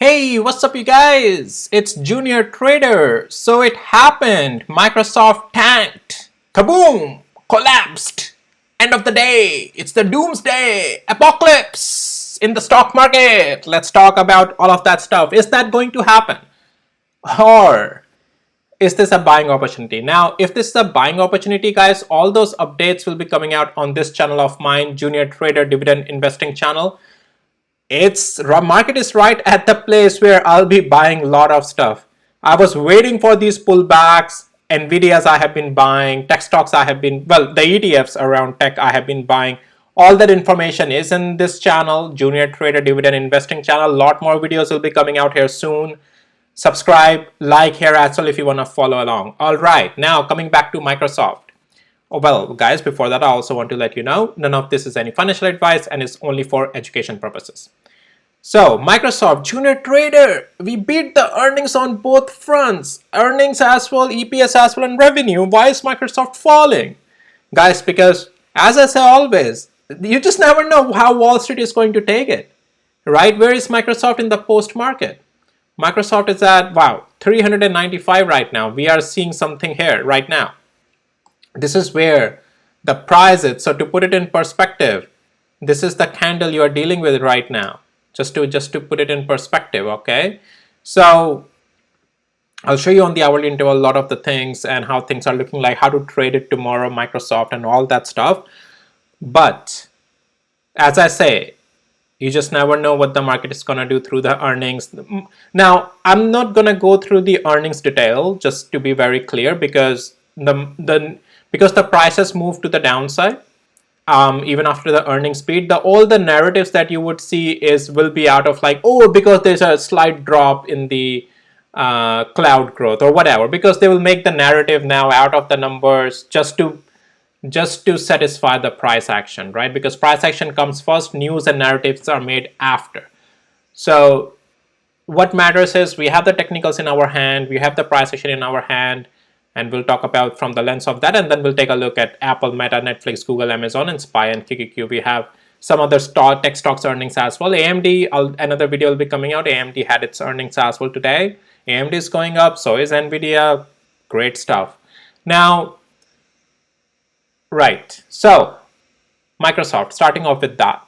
Hey, what's up you guys? It's Junior Trader. So it happened. Microsoft tanked. Kaboom! Collapsed. End of the day. It's the doomsday. Apocalypse in the stock market. Let's talk about all of that stuff. Is that going to happen? Or is this a buying opportunity? Now, if this is a buying opportunity, guys, all those updates will be coming out on this channel of mine, Junior Trader Dividend Investing channel. It's market is right at the place where I'll be buying a lot of stuff. I was waiting for these pullbacks. Nvidia's I have been buying, tech stocks I have been, well, the ETFs around tech I have been buying. All that information is in this channel, Junior Trader Dividend Investing channel. A lot more videos will be coming out here soon. Subscribe, like here as well if you want to follow along. All right, now coming back to Microsoft. Oh, well, guys, before that, I also want to let you know none of this is any financial advice and is only for education purposes. So, Microsoft Junior Trader, we beat the earnings on both fronts. Earnings as well, EPS as well, and revenue. Why is Microsoft falling? Guys, because as I say always, you just never know how Wall Street is going to take it. Right? Where is Microsoft in the post market? Microsoft is at, wow, 395 right now. We are seeing something here right now. This is where the price is. So to put it in perspective, this is the candle you are dealing with right now. Just to put it in perspective, okay? So I'll show you on the hourly interval a lot of the things and how things are looking like, how to trade it tomorrow, Microsoft and all that stuff. But as I say, you just never know what the market is going to do through the earnings. Now, I'm not going to go through the earnings detail, just to be very clear, because the prices move to the downside. Even after the earnings beat, all the narratives that you would see will be out of like, oh, because there's a slight drop in the cloud growth or whatever, because they will make the narrative now out of the numbers just to satisfy the price action, right? Because price action comes first, news and narratives are made after. So what matters is we have the technicals in our hand, we have the price action in our hand, and we'll talk about from the lens of that, and then we'll take a look at Apple, Meta, Netflix, Google, Amazon, and SPY and QQQ. We have some other tech stocks earnings as well. AMD, another video will be coming out. AMD had its earnings as well today. AMD is going up, so is Nvidia. Great stuff. Now, right, so Microsoft, starting off with that.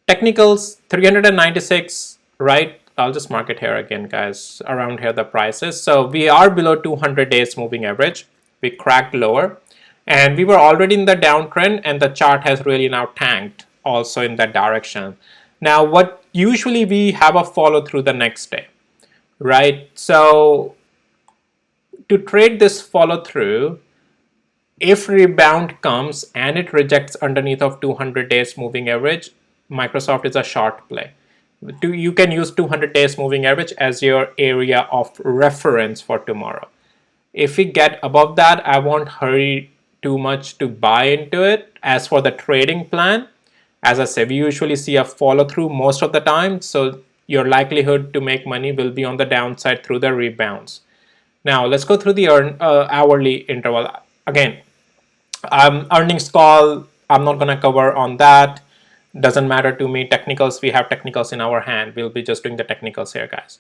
Technicals, 396, right? I'll just mark it here again, guys. Around here, the prices. So we are below 200 days moving average. We cracked lower. And we were already in the downtrend, and the chart has really now tanked also in that direction. Now, what usually we have a follow through the next day, right? So to trade this follow through, if rebound comes and it rejects underneath of 200 days moving average, Microsoft is a short play. You can use 200 days moving average as your area of reference for tomorrow. If we get above that, I won't hurry too much to buy into it. As for the trading plan, as I said, we usually see a follow through most of the time, so your likelihood to make money will be on the downside through the rebounds. Now let's go through the hourly interval. Again, earnings call, I'm not going to cover on that. Doesn't matter to me. Technicals, we have technicals in our hand. We'll be just doing the technicals here, guys.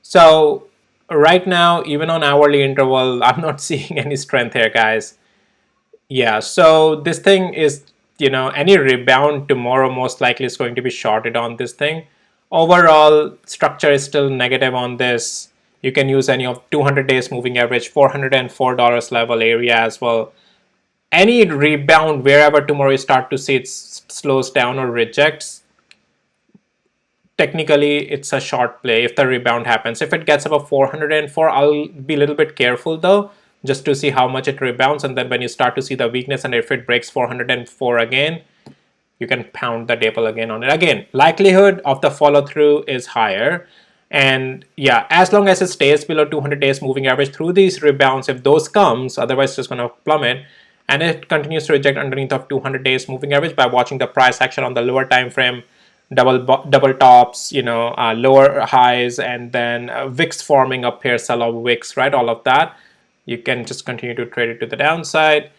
So right now, even on hourly interval, I'm not seeing any strength here, guys. Yeah, so this thing is, any rebound tomorrow most likely is going to be shorted on this thing. Overall, structure is still negative on this. You can use any of 200 days moving average, $404 level area as well. Any rebound wherever tomorrow you start to see it slows down or rejects, technically it's a short play if the rebound happens. If it gets above 404, I'll be a little bit careful though, just to see how much it rebounds, and then when you start to see the weakness and if it breaks 404 again, you can pound the table again on it. Again, likelihood of the follow through is higher. And yeah, as long as it stays below 200 days moving average through these rebounds, if those comes, otherwise it's just going to plummet. And it continues to reject underneath of 200 days moving average by watching the price action on the lower time frame, double tops, lower highs, and then wicks forming up here, sell-off wicks, right? All of that. You can just continue to trade it to the downside,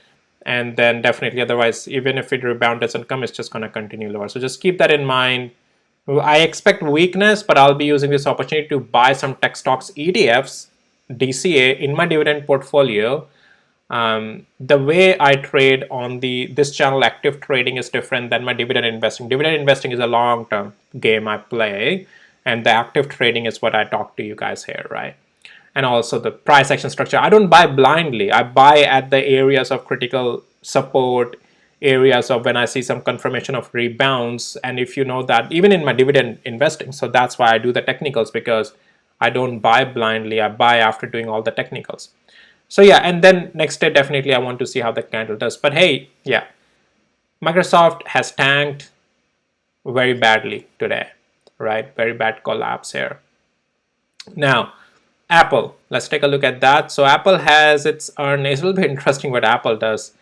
and then definitely otherwise, even if it rebound doesn't come, it's just going to continue lower. So just keep that in mind. I expect weakness, but I'll be using this opportunity to buy some tech stocks ETFs, DCA, in my dividend portfolio. The way I trade on this channel, active trading, is different than my dividend investing. Dividend investing is a long-term game I play, and the active trading is what I talk to you guys here, right? And also the price action structure. I don't buy blindly. I buy at the areas of critical support, areas of when I see some confirmation of rebounds. And if you know that, even in my dividend investing, so that's why I do the technicals, because I don't buy blindly. I buy after doing all the technicals. So yeah, and then next day definitely I want to see how the candle does. But hey, yeah, Microsoft has tanked very badly today, right? Very bad collapse here. Now, Apple, let's take a look at that. So Apple has its earnings. It's a little bit interesting what Apple does.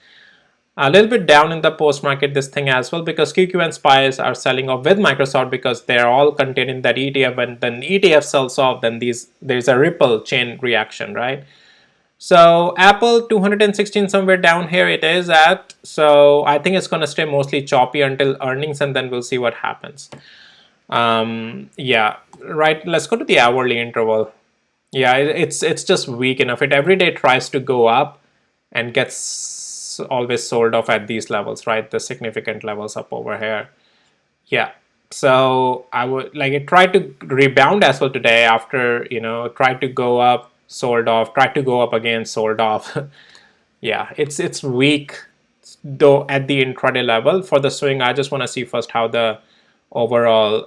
A little bit down in the post market, this thing as well, because QQ and SPYs are selling off with Microsoft because they're all contained in that ETF. When then ETF sells off, then there's a ripple chain reaction, right? So Apple 216 somewhere down here it is at. So I think it's going to stay mostly choppy until earnings, and then we'll see what happens. Yeah, right. Let's go to the hourly interval. Yeah, it's just weak enough. It every day tries to go up and gets always sold off at these levels, right? The significant levels up over here. Yeah. So I would like it tried to rebound as well today after, tried to go up, sold off, tried to go up again, sold off. Yeah, it's weak though at the intraday level. For the swing, I just want to see first how the overall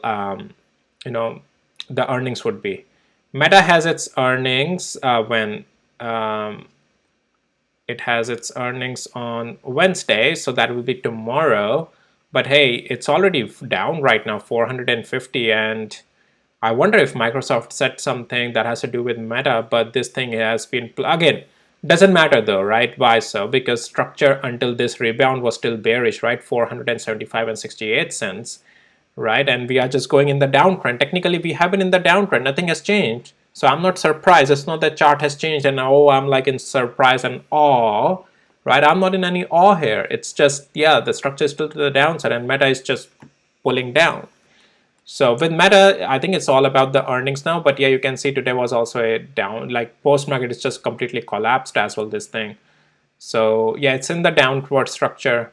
you know the earnings would be. Meta has its earnings when it has its earnings on Wednesday, so that will be tomorrow. But hey, it's already down right now, 450, and I wonder if Microsoft said something that has to do with Meta, but this thing has been, again, doesn't matter though, right? Why so? Because structure until this rebound was still bearish, right? 475 and 68 cents, right? And we are just going in the downtrend. Technically, we have been in the downtrend. Nothing has changed. So I'm not surprised. It's not that chart has changed and oh, I'm like in surprise and awe, right? I'm not in any awe here. It's just, yeah, the structure is still to the downside and Meta is just pulling down. So with Meta, I think it's all about the earnings now. But yeah, you can see today was also a down, like post market is just completely collapsed as well, this thing. So yeah, it's in the downward structure.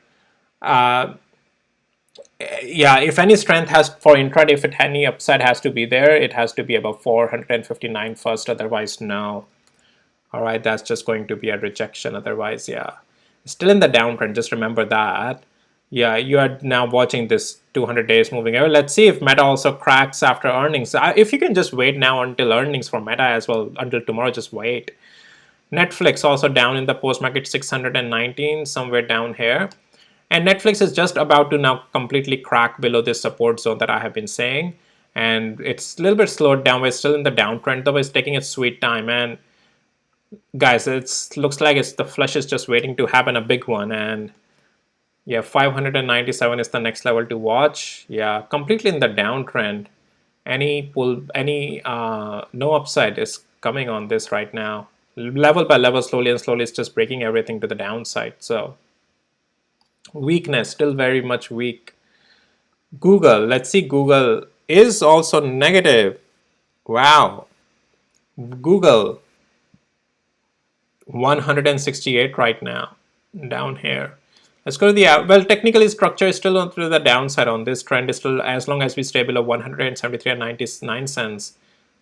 Yeah, if any strength has for intraday, if it any upside has to be there, it has to be above 459 first. Otherwise, no. All right, that's just going to be a rejection. Otherwise, yeah, still in the downtrend. Just remember that. Yeah, you are now watching this 200 days moving average. Let's see if Meta also cracks after earnings. If you can just wait now until earnings for Meta as well, until tomorrow, just wait. Netflix also down in the post market, 619, somewhere down here. And Netflix is just about to now completely crack below this support zone that I have been saying. And it's a little bit slowed down. We're still in the downtrend, though it's taking its sweet time. And guys, it looks like the flush is just waiting to happen, a big one. And yeah, 597 is the next level to watch. Yeah, completely in the downtrend. No upside is coming on this right now. Level by level, slowly and slowly, it's just breaking everything to the downside. So weakness, still very much weak. Google, let's see, Google is also negative. Wow. Google, 168 right now, down here. Let's go to the, well, technically structure is still on through the downside on this trend is still, as long as we stay below 173 and 99 cents,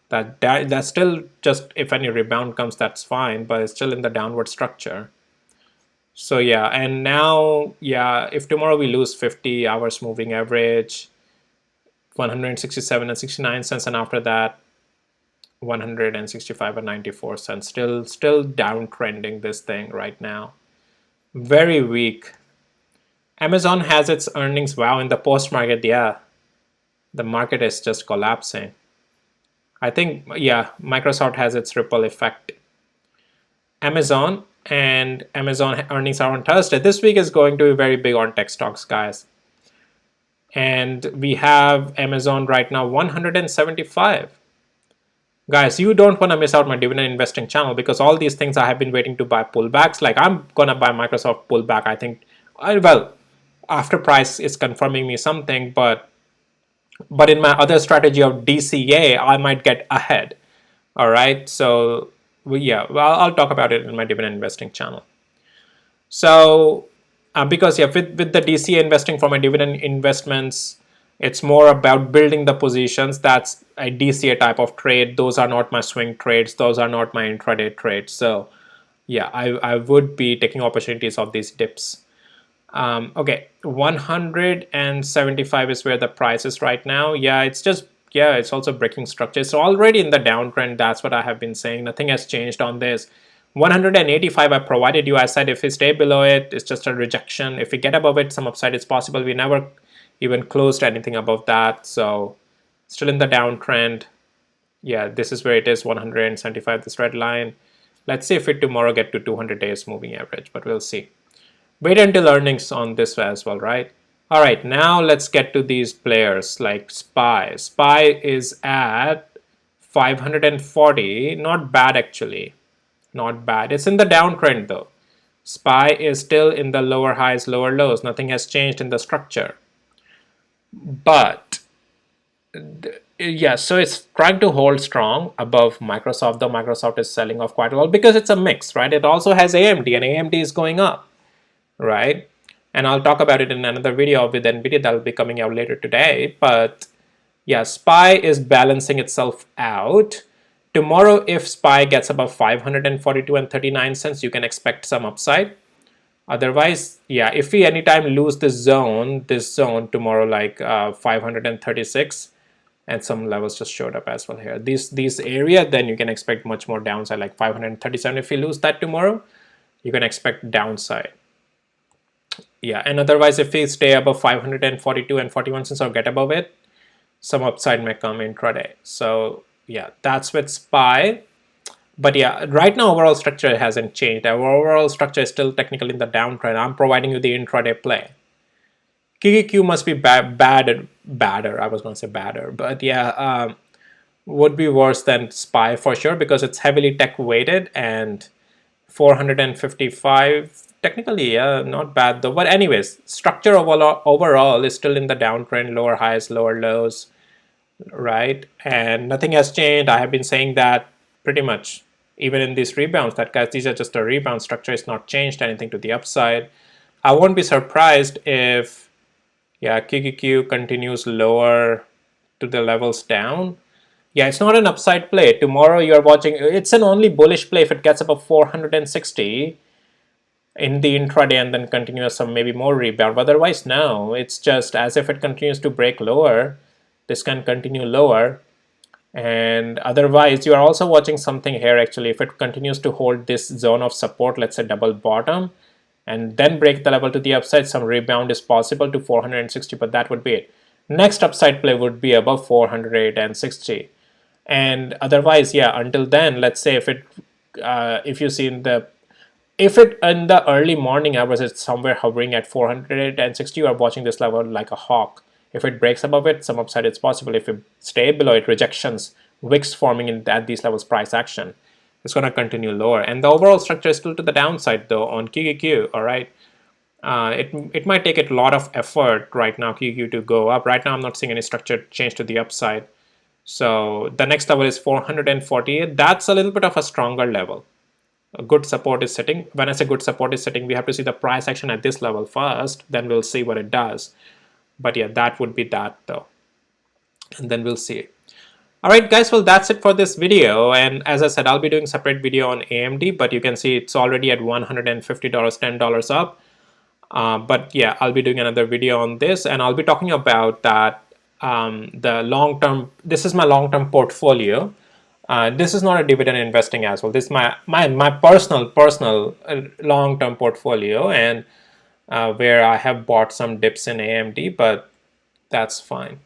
that's still just, if any rebound comes, that's fine, but it's still in the downward structure. So yeah, and now, yeah, if tomorrow we lose 50 hours moving average, 167 and 69 cents, and after that 165 and 94 cents, still downtrending this thing right now. Very weak. Amazon has its earnings. Wow, in the post market, yeah, the market is just collapsing. I think, yeah, Microsoft has its ripple effect. Amazon earnings are on Thursday. This week is going to be very big on tech stocks, guys. And we have Amazon right now 175. Guys, you don't want to miss out my dividend investing channel, because all these things I have been waiting to buy pullbacks. Like I'm gonna buy Microsoft pullback. I think, well, after price is confirming me something, but But in my other strategy of DCA, I might get ahead. All right. So yeah, well, I'll talk about it in my dividend investing channel. So because yeah, with the DCA investing for my dividend investments, it's more about building the positions. That's a DCA type of trade. Those are not my swing trades. Those are not my intraday trades. So yeah, I would be taking opportunities of these dips. Okay, 175 is where the price is right now. Yeah, it's just, yeah, it's also breaking structure. It's already in the downtrend. That's what I have been saying. Nothing has changed on this. 185 I provided you. I said if we stay below it, it's just a rejection. If we get above it, some upside is possible. We never even closed anything above that. So still in the downtrend. Yeah, this is where it is, 175, this red line. Let's see if it tomorrow get to 200 days moving average, but we'll see. Wait until earnings on this as well, right? All right, now let's get to these players like SPY. SPY is at 540. Not bad, actually. Not bad. It's in the downtrend, though. SPY is still in the lower highs, lower lows. Nothing has changed in the structure. But yeah, so it's trying to hold strong above Microsoft, though Microsoft is selling off quite a lot because it's a mix, right? It also has AMD, and AMD is going up, right? And I'll talk about it in another video with NVIDIA that will be coming out later today. But yeah, SPY is balancing itself out. Tomorrow, if SPY gets above 542 and 39 cents, you can expect some upside. Otherwise, yeah, if we anytime lose this zone tomorrow, like 536, and some levels just showed up as well here. These area, then you can expect much more downside, like 537. If you lose that tomorrow, you can expect downside. Yeah, and otherwise, if we stay above 542 and 41 cents or get above it, some upside may come intraday. So yeah, that's with SPY. But yeah, right now overall structure hasn't changed. Our overall structure is still technically in the downtrend. I'm providing you the intraday play. QQQ must be badder. I was going to say badder, but yeah, would be worse than SPY for sure because it's heavily tech weighted, and 455 technically, yeah, not bad though. But anyways, structure overall is still in the downtrend, lower highs, lower lows, right? And nothing has changed. I have been saying that pretty much even in these rebounds, that guys, these are just a rebound. Structure is not changed anything to the upside. I won't be surprised if, yeah, QQQ continues lower to the levels down. Yeah, it's not an upside play. Tomorrow you're watching, it's an only bullish play if it gets above 460 in the intraday and then continues some maybe more rebound. But otherwise, no, it's just as if it continues to break lower, this can continue lower. And otherwise, you are also watching something here actually. If it continues to hold this zone of support, let's say double bottom, and then break the level to the upside, some rebound is possible to 460, but that would be it. Next upside play would be above 460. And otherwise, yeah, until then, let's say if you see if it in the early morning hours it's somewhere hovering at 460, you are watching this level like a hawk. If it breaks above it, some upside is possible. If it stay below it, rejections, wicks forming at these levels, price action, it's going to continue lower. And the overall structure is still to the downside though on QQQ. All right, it might take a lot of effort right now QQQ to go up. Right now I'm not seeing any structure change to the upside. So the next level is 448. That's a little bit of a stronger level. A good support is sitting. When I say good support is sitting, we have to see the price action at this level first, then we'll see what it does. But yeah, that would be that though, and then we'll see. All right, guys, well, that's it for this video. And as I said, I'll be doing separate video on AMD, but you can see it's already at $150, $10 up. But yeah, I'll be doing another video on this, and I'll be talking about that the long-term. This is my long-term portfolio. This is not a dividend investing as well. This is my personal long-term portfolio, and where I have bought some dips in AMD, but that's fine.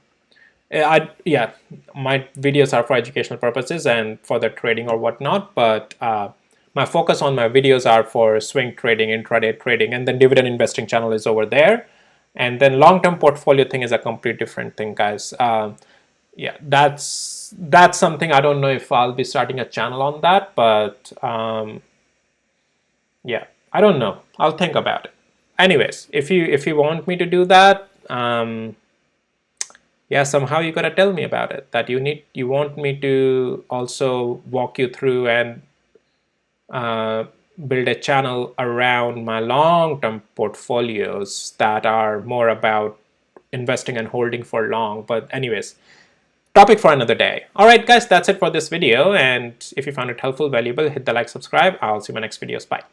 Yeah, my videos are for educational purposes and for the trading or whatnot, but my focus on my videos are for swing trading, intraday trading, and then dividend investing channel is over there. And then long-term portfolio thing is a complete different thing, guys. Yeah, that's something. I don't know if I'll be starting a channel on that, but yeah, I don't know. I'll think about it. Anyways, if you want me to do that, Yeah, somehow you gotta tell me about it. That you want me to also walk you through and uh, build a channel around my long-term portfolios that are more about investing and holding for long. But anyways, topic for another day. All right, guys, that's it for this video. And if you found it helpful, valuable, hit the like, subscribe. I'll see you in my next videos. Bye.